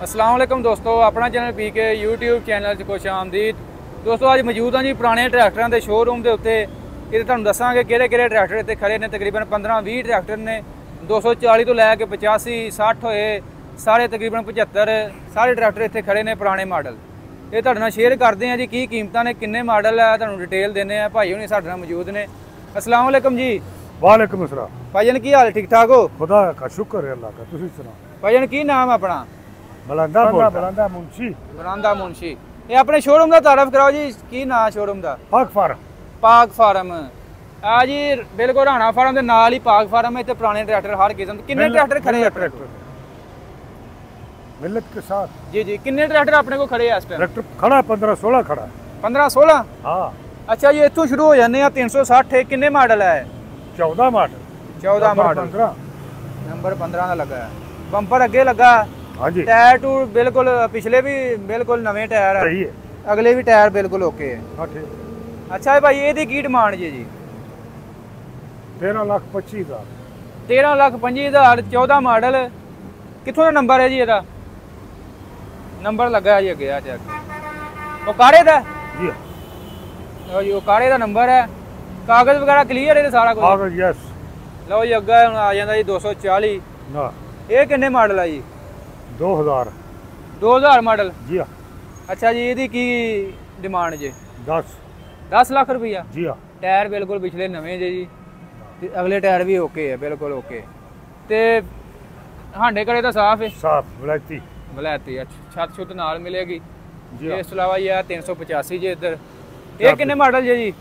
अस्सलाम वालेकुम दोस्तों, अपना चैनल पीके यूट्यूब चैनल खुश आमदीद। दोस्तों अज मौजूद हाँ जी पुराने ट्रैक्टरों के शोरूम के उत्ते। ये तुहानूं दसांगे किहड़े ट्रैक्टर इत्थे खड़े ने। तकरीबन 15-20 ट्रैक्टर ने, 240 तो लैके 85 60 होए, सारे तकरीबन 75 सारे ट्रैक्टर इत्थे खड़े ने पुराने मॉडल। ये तुहाडे नाल शेयर करते हैं जी की कीमतां ने, किन्ने मॉडल है, तुहानूं डिटेल देने हैं। भाई हुणी साडे नाल मौजूद ने। अस्सलाम वालेकुम जी। वालेकुम अस्सलाम। भाईजान की हाल, ठीक ठाक हो? खुदा का शुक्र है, अल्लाह का। तुसीं सुनाओ भाईजान की नाम है अपना? बलंदा मुंशी। बलंदा मुंशी। ये अपने शोरूम का तारफ कराओ जी, की नाम शोरूम का? पाक फार्म। पाक फार्म आ जी, बिल्कुल राणा फार्म के नाल ही पाक फार्म है। इत्थे पुराने ट्रैक्टर हर किस्म के। किन्ने ट्रैक्टर खड़े हैं ट्रैक्टर मिलत के साथ? जी जी, किन्ने ट्रैक्टर अपने को खड़े हैं इस टाइम? ट्रैक्टर खड़ा 15-16 खड़ा। 15-16? हाँ। अच्छा जी, इत्थों शुरू हो जाने 360। किन्ने मॉडल है? 14 मॉडल। 14 मॉडल। नंबर 15 का लगा है। बंपर अगे लगा। हाँ जी। टायर टू बिल्कुल पिछले भी बिल्कुल नवे टायर सही है, है। अगले भी टायर बिल्कुल ओके है। हाँ ठीक। अच्छा भाई, ये की डिमांड जी? 13,25,000। 13,25,000। 14 मॉडल। कितों का नंबर है जी? ਇਹਦਾ नंबर लगा है जी अगे। चेक ओकाड़े का जी लो जी, ओकाड़े का नंबर है। कागज वगैरह क्लीयर है सारा कुछ? कागज यस। लो जी, अगे हुण आ जांदा जी 240। ना ये किन्ने मॉडल है जी? 2000। 2000 मॉडल। जी हाँ। अच्छा जी, ਇਹਦੀ की डिमांड जी? 10 लाख रुपया। जी हाँ। टायर बिल्कुल पिछले नवे जे जी, ते अगले टायर भी ओके है, बिल्कुल ओके। ते हांडे घड़े तो साफ है? साफ वलायती। वलैती। अच्छा, छत छुत नाल मिलेगी जी। इस तो अलावा ये 385 जी इधर। ये किन्ने मॉडल जी?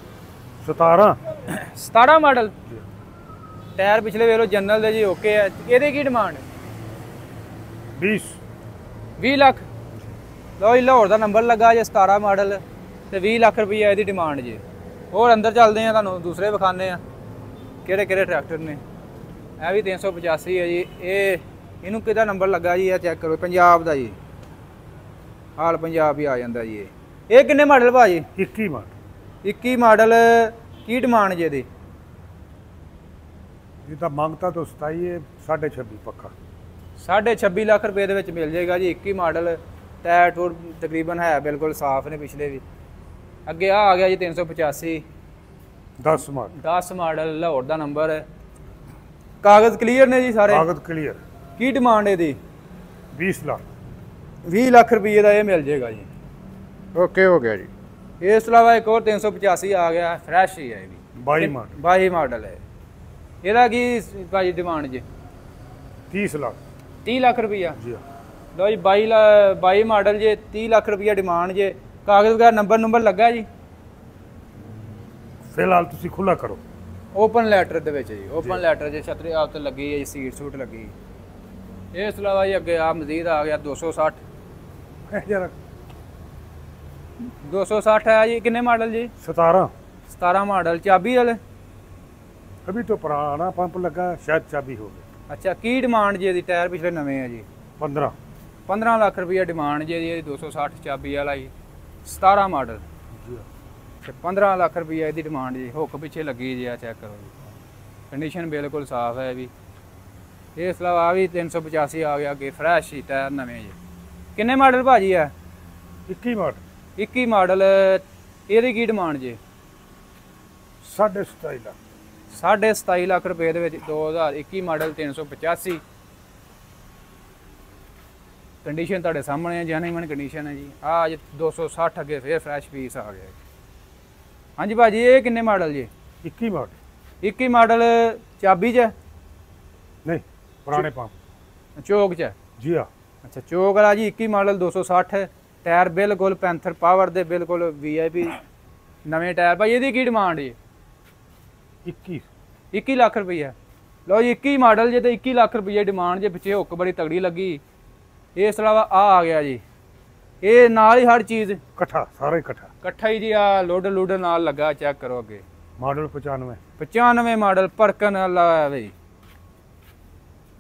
17 मॉडल। टायर पिछले वे लो जनरल दे जी ओके है। ਇਹਦੀ की डिमांड? 20 लाख। लो जी, लाहौर का नंबर लगा जी, 17 मॉडल ते 20 लाख रुपया ਇਹਦੀ डिमांड जी। और अंदर चलते हैं, तुहानूं दूसरे विखाने हैं किहड़े ट्रैक्टर ने। यह भी 385 है जी। ये इनू किहदा नंबर लगा जी? चेक करो, पंजाब का जी, हाल पंजाब ही आ जाता जी। ये किन्ने मॉडल भाजी? 21 मॉडल। 21 मॉडल। की डिमांड जी? ये तो मांगता तो 27 है, 26.5 पक्का। 26.5 लाख रुपए दे विच मिल जाएगा जी। 21 मॉडल। टायर टूर तकरीबन है बिल्कुल साफ ने पिछले भी। अगे आ गया जी 385। 10 मॉडल। 10 मॉडल, लाहौर का नंबर है। कागज क्लीयर ने जी सारे? कागज क्लियर। की डिमांड है? 20 लाख। 20 लाख रुपये का ये मिल जाएगा जी। ओके हो गया जी। इस अलावा एक और 385 आ गया, फ्रैश ही है ये भी। 22 मॉडल। 22 मॉडल है। ਇਹਦਾ की भाजी डिमांड जी? 30 लाख। 30 लाख रुपया। जी हाँ। लो जी, 22 मॉडल जे, 30 लाख रुपया डिमांड जे। कागज वगैरह नंबर लगा जी? फिलहाल तुसी खुला करो। ओपन लैटर दे विच जी, ओपन लैटर जे, छतरी आप तो लगी है जी, सीट सूट लगी। इस अलावा जी अगे आ मजीद आ गया 260। जरा 260 है जी। किन्ने मॉडल जी? 17 मॉडल। चाबी वाले? अभी तो पुराना पंप लगा, शायद चाबी हो गई। अच्छा, की डिमांड जी? टायर पिछले नवे है जी। 15 लाख रुपया डिमांड जी। 260 चाबी वाला जी, 17 मॉडल। जी 15 लाख रुपया इसकी डिमांड जी। हुक पिछे लगी जी, चेक करो जी, कंडीशन बिल्कुल साफ है भी। इस अलावा भी 385 आ गया अगे, फ्रैश ही टायर नवे जी। किन्ने मॉडल भाजी है? 21 मॉडल। 21 मॉडल। ਇਹਦੀ की डिमांड जी? 27.5 लाख। 27.5 लाख रुपए ਦੇ ਵਿੱਚ 2021 मॉडल 385। कंडीशन ਤੁਹਾਡੇ ਸਾਹਮਣੇ ਹੈ, ਜੈਨੂਇਨ कंडीशन है जी। आज 260 अगे फिर फ्रैश पीस आ गया। हाँ जी भाजी, ये किन्ने मॉडल जी? 21 मॉडल। 21 मॉडल। चाबी च? नहीं, पुराने पंप। चौक च? जी हाँ। अच्छा, चौक वाला जी। 21 मॉडल 260। टायर बिल्कुल पैंथर पावर दे, बिल्कुल VIP नवे टायर। भाई ਇਹਦੀ की डिमांड जी? 21 लाख रुपया। लो जी, 21 मॉडल जे, तो 21 लाख रुपये डिमांड जे। पिछे हुक बड़ी तगड़ी लगी। इस अलावा आ गया जी, ये नाल ही हर चीज़ कट्ठा, सारा ही कट्ठा ही जी। आ लोड नाल लगा, चेक करो अगे। मॉडल 95। 95 मॉडल। परकन वाला है भाई।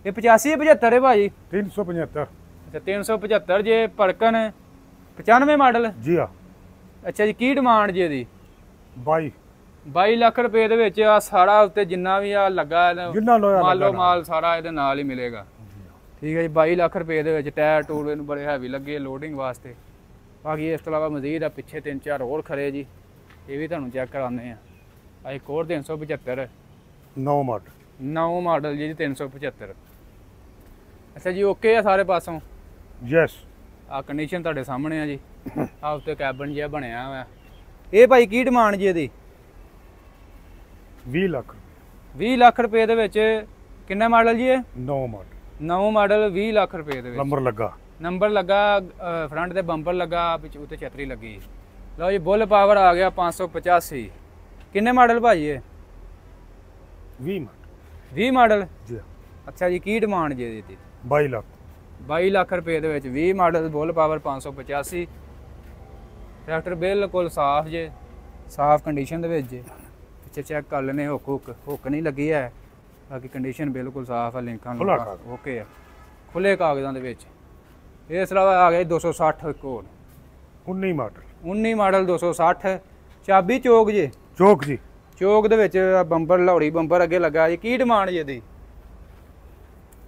ये 85 75 है भाजी? 375। अच्छा, 375 जे। परकन 95 मॉडल। जी हाँ। अच्छा जी, की डिमांड जी ਇਹਦੀ? 22 लाख रुपए ਦੇ सारा उत्ते जिन्ना भी आ लगा जिन्ना लोया मालो माल सारा ये नाल ही मिलेगा। ਠੀਕ ਹੈ ਜੀ 22 ਲੱਖ ਰੁਪਏ ਦੇ ਵਿੱਚ ਟਾਇਰ ਟੂਰ ਇਹਨੂੰ ਬੜੇ ਹੈਵੀ ਲੱਗੇ ਲੋਡਿੰਗ ਵਾਸਤੇ। ਬਾਕੀ ਇਸ ਤੋਂ ਇਲਾਵਾ ਮਜ਼ੀਦ ਆ ਪਿੱਛੇ 3-4 ਹੋਰ ਖੜੇ ਜੀ, ਇਹ ਵੀ ਤੁਹਾਨੂੰ ਚੈੱਕ ਕਰਾਉਂਦੇ ਆ। ਆ ਇੱਕ ਹੋਰ 375 9 ਮਾਡਲ 9 ਮਾਡਲ ਜੀ 375। ਅੱਛਾ ਜੀ ਓਕੇ ਆ ਸਾਰੇ ਪਾਸੋਂ। ਯੈਸ। ਆ ਕੰਡੀਸ਼ਨ ਤੁਹਾਡੇ ਸਾਹਮਣੇ ਆ ਜੀ। ਆ ਉੱਤੇ ਕੈਬਨ ਜਿਹਾ ਬਣਿਆ ਹੋਇਆ। ਇਹ ਭਾਈ ਕੀ ਡਿਮਾਂਡ ਜੀ ਇਹਦੀ? 20 ਲੱਖ 20 ਲੱਖ ਰੁਪਏ ਦੇ ਵਿੱਚ। ਕਿੰਨਾ ਮਾਡਲ ਜੀ ਇਹ? 9 ਮਾਡਲ 9 ਮਾਡਲ 20 ਲੱਖ ਰੁਪਏ ਦੇ ਵਿੱਚ। ਨੰਬਰ ਲੱਗਾ। ਨੰਬਰ ਲੱਗਾ, ਫਰੰਟ ਤੇ ਬੰਪਰ ਲੱਗਾ, ਪਿੱਛੇ ਉੱਤੇ ਛਤਰੀ ਲੱਗੀ। ਲਓ ਜੀ ਬੁੱਲ ਪਾਵਰ ਆ ਗਿਆ 585। ਕਿੰਨੇ ਮਾਡਲ ਭਾਜੀ ਇਹ? 20 ਮਾਡਲ 20 ਮਾਡਲ। ਜੀ। ਅੱਛਾ ਜੀ ਕੀ ਡਿਮਾਂਡ ਜੀ ਇਹਦੀ? 22 ਲੱਖ 22 ਲੱਖ ਰੁਪਏ ਦੇ ਵਿੱਚ 20 ਮਾਡਲ ਬੁੱਲ ਪਾਵਰ 585। ਟਰੈਕਟਰ ਬਿਲਕੁਲ ਸਾਫ਼ ਜੇ, ਸਾਫ਼ ਕੰਡੀਸ਼ਨ ਦੇ ਵਿੱਚ ਜੇ। ਪਿੱਛੇ ਚੈੱਕ ਕਰ ਲੈਣੇ ਹੁੱਕ ਨਹੀਂ ਲੱਗੀ ਹੈ। ਬਾਕੀ ਕੰਡੀਸ਼ਨ ਬਿਲਕੁਲ ਸਾਫ਼ ਹੈ, ਲਿੰਕਾਂ ਓਕੇ ਆ, ਖੁੱਲੇ ਕਾਗਜ਼ਾਂ ਦੇ ਵਿੱਚ। ਇਸ ਇਲਾਵਾ ਆ ਗਿਆ 260 ਇੱਕ ਹੋਰ 19 ਮਾਡਲ 19 ਮਾਡਲ 260। ਚਾਬੀ ਚੋਕ ਜੇ। ਚੌਕ ਜੀ। ਚੋਕ ਦੇ ਵਿੱਚ ਬੰਪਰ ਲੌੜੀ ਬੰਪਰ ਅੱਗੇ ਲੱਗਾ ਜੀ। ਕੀ ਡਿਮਾਂਡ ਜੀ ਇਹਦੀ?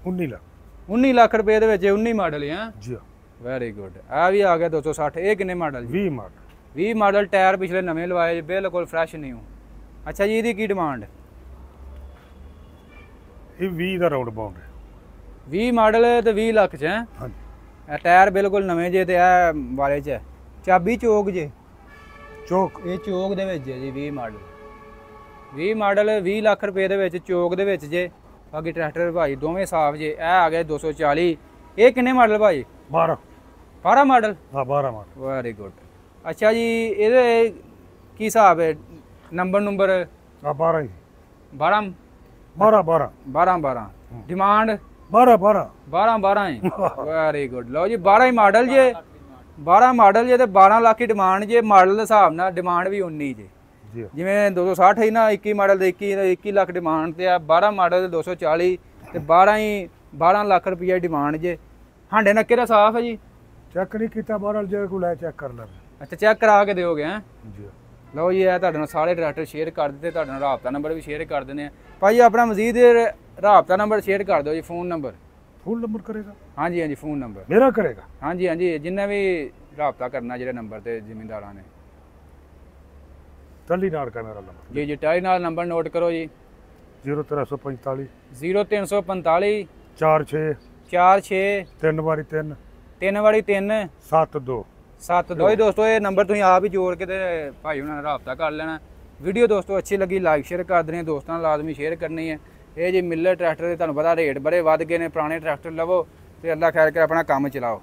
19 ਲੱਖ 19 ਲੱਖ ਰੁਪਏ ਦੇ ਵਿੱਚ 19 ਮਾਡਲ ਹੈ ਜੀ। Very good. ਆ ਵੀ ਆ ਗਿਆ 260। ਇਹ ਕਿੰਨੇ ਮਾਡਲ ਜੀ? 20 ਮਾਡਲ 20 ਮਾਡਲ। ਟਾਇਰ ਪਿਛਲੇ ਨਵੇਂ ਲਵਾਏ ਜੀ, ਬਿਲਕੁਲ ਫਰੈਸ਼ ਨਿਊ। ਅੱਛਾ ਜੀ ਇਹਦੀ ਕੀ ਡਿਮਾਂਡ? ਇਹ 20 ਦਾ ਰਾਉਂਡ ਬਾਉਂਡ ਹੈ। 20 ਮਾਡਲ ਤੇ 20 ਲੱਖ ਚ ਹੈ। ਹਾਂਜੀ। ਇਹ ਟਾਇਰ ਬਿਲਕੁਲ ਨਵੇਂ ਜੇ ਤੇ ਇਹ ਵਾਲੇ ਚ ਹੈ। ਚਾਬੀ ਚੋਕ ਜੇ। ਚੌਕ ਇਹ ਚੋਕ ਦੇ ਵਿੱਚ ਹੈ ਜੀ 20 ਮਾਡਲ। 20 ਮਾਡਲ 20 ਲੱਖ ਰੁਪਏ ਦੇ ਵਿੱਚ ਚੋਕ ਦੇ ਵਿੱਚ ਜੇ। ਬਾਕੀ ਟਰੈਕਟਰ ਭਾਈ ਦੋਵੇਂ ਸਾਫ਼ ਜੇ। ਇਹ ਆ ਗਿਆ 240। ਇਹ ਕਿੰਨੇ ਮਾਡਲ ਭਾਈ? 12 ਮਾਡਲ। ਹਾਂ 12 ਮਾਡਲ। Very good. ਅੱਛਾ ਜੀ ਇਹਦੇ ਕੀ ਹਿਸਾਬ ਹੈ? ਨੰਬਰ ਆ 12 ਹੀ 12 ਡਿਮਾਂਡ 12 ਹੀ। Very good. ਲਓ ਜੀ 12 ਹੀ ਮਾਡਲ ਜੇ। 12 ਮਾਡਲ ਜੇ ਤੇ 12 ਲੱਖ ਹੀ ਡਿਮਾਂਡ ਜੇ। ਮਾਡਲ ਦੇ ਹਿਸਾਬ ਨਾਲ ਡਿਮਾਂਡ ਵੀ 19 ਜੇ। ਜਿਵੇਂ 260 ਹੈ ਨਾ, 21 ਮਾਡਲ ਦੇ 21 ਲੱਖ ਡਿਮਾਂਡ ਤੇ ਆ। 12 ਮਾਡਲ 240 ਤੇ 12 ਲੱਖ ਰੁਪਈਆ ਡਿਮਾਂਡ ਜੇ। ਹਾਂਡੇ ਨੱਕੇ ਦਾ ਸਾਫ਼ ਹੈ ਜੀ। ਚੈੱਕ ਨਹੀਂ ਕੀਤਾ ਮਾਡਲ, ਜੇ ਕੋਈ ਲੈ ਚੈੱਕ ਕਰ ਲੈ। ਅੱਛਾ ਚੈੱਕ ਕਰਾ ਕੇ ਦਿਓਗੇ ਹੈ ਜੀ। ਲਓ ਜੀ ਇਹ ਤੁਹਾਡੇ ਨਾਲ ਸਾਰੇ ਟਰੈਕਟਰ ਸ਼ੇਅਰ ਕਰ ਦਿੱਤੇ। ਤੁਹਾਡੇ ਨਾਲ ਰਾਬਤਾ ਨੰਬਰ ਵੀ ਸ਼ੇਅਰ ਕਰ ਦਿੰਦੇ ਆ ਭਾਈ। ਆਪਣਾ ਮਜ਼ੀਦ ਰਾਬਤਾ ਨੰਬਰ ਸ਼ੇਅਰ ਕਰ ਦਿਓ ਜੀ। ਫੋਨ ਨੰਬਰ ਕਰੇਗਾ? ਹਾਂਜੀ ਫੋਨ ਨੰਬਰ ਮੇਰਾ ਕਰੇਗਾ? ਹਾਂਜੀ ਜਿੰਨਾ ਵੀ ਰਾਬਤਾ ਕਰਨਾ ਜਿਹੜੇ ਨੰਬਰ ਤੇ ਜ਼ਿਮੀਂਦਾਰਾਂ ਨੇ। ਟੱਲੀ ਨਾਲ ਕਾ ਮੇਰਾ ਨੰਬਰ ਜੀ ਟਾਈ ਨਾਲ ਨੰਬਰ ਨੋਟ ਕਰੋ ਜੀ। 0345 0345 46 46 3 ਵਾਰੀ 3 3 ਵਾਰੀ 3 72 7। ਜੀ ਦੋਸਤੋ ਇਹ ਨੰਬਰ ਤੁਸੀਂ ਆਪ ਹੀ ਜੋੜ ਕੇ ਤੇ ਭਾਈ ਉਹਨਾਂ ਨਾਲ ਰਾਬਤਾ ਕਰ ਲੈਣਾ। ਵੀਡੀਓ ਦੋਸਤੋ ਅੱਛੀ ਲੱਗੀ ਲਾਈਕ ਸ਼ੇਅਰ ਕਰ ਦੇਣੀ, ਦੋਸਤਾਂ ਨਾਲ ਲਾਜ਼ਮੀ ਸ਼ੇਅਰ ਕਰਨੀ ਹੈ। ਇਹ ਜੀ ਮਿਲਰ ਟਰੈਕਟਰ ਦੇ ਤੁਹਾਨੂੰ ਪਤਾ ਰੇਟ ਬੜੇ ਵੱਧ ਗਏ ਨੇ। ਪੁਰਾਣੇ ਟਰੈਕਟਰ ਲਵੋ ਤੇ ਅੱਲਾ ਖੈਰ ਕਰ ਆਪਣਾ ਕੰਮ ਚਲਾਓ।